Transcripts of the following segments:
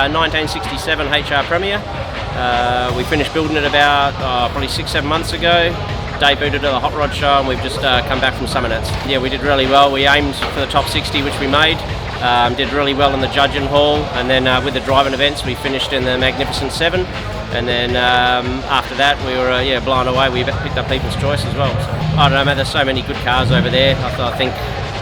1967 HR Premier. We finished building it about probably 6-7 months ago. Debuted at the Hot Rod Show, and we've just come back from Summer Nats. Yeah, we did really well. We aimed for the top 60, which we made. Did really well in the judging hall, and then with the driving events, we finished in the Magnificent 7. And then after that, we were blown away. We picked up People's Choice as well. So, I don't know, man. There's so many good cars over there. I think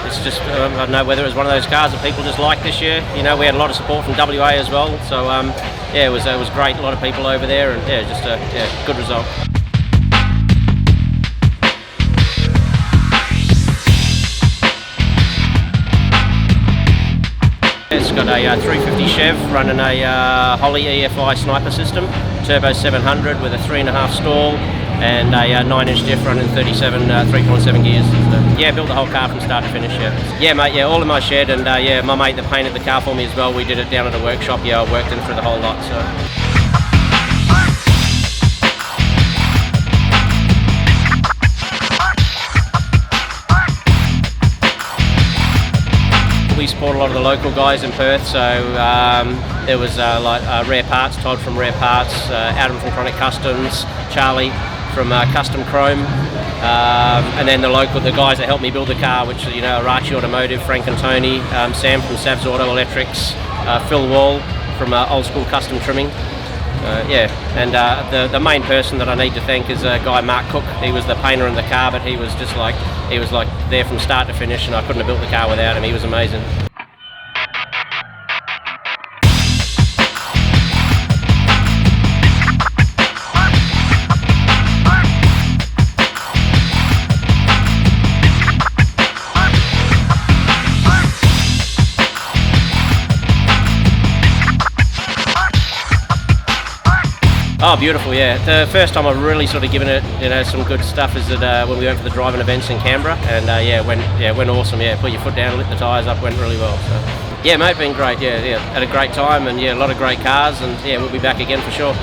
it's just I don't know whether it was one of those cars that people just liked this year. You know, we had a lot of support from WA as well. So yeah, it was great. A lot of people over there, and yeah, just a good result. It's got a 350 Chev running a Holley EFI sniper system, turbo 700 with a 3.5 stall, and a 9-inch diff running 37 3.7 gears. So, yeah, built the whole car from start to finish. Yeah, mate. Yeah, all in my shed, and yeah, my mate that painted the car for me as well. We did it down at a workshop. Yeah, I worked in through the whole lot. So. We support a lot of the local guys in Perth, so there was like Rare Parts, Todd from Rare Parts, Adam from Chronic Customs, Charlie from Custom Chrome, and then the guys that helped me build the car, which are, you know, Ierace Automotive, Frank and Tony, Sam from Sav's Auto Electrics, Phil Wall from Oldskool Custom Trimming. Yeah, and the main person that I need to thank is a guy, Mark Cook. He was the painter in the car, but he was there from start to finish, and I couldn't have built the car without him. He was amazing. Oh, beautiful, yeah. The first time I've really sort of given it, you know, some good stuff is that when we went for the driving events in Canberra, and yeah, it went awesome, yeah. Put your foot down, lit the tyres up, went really well. So, yeah, mate, been great, yeah. Had a great time, and yeah, a lot of great cars, and yeah, we'll be back again for sure.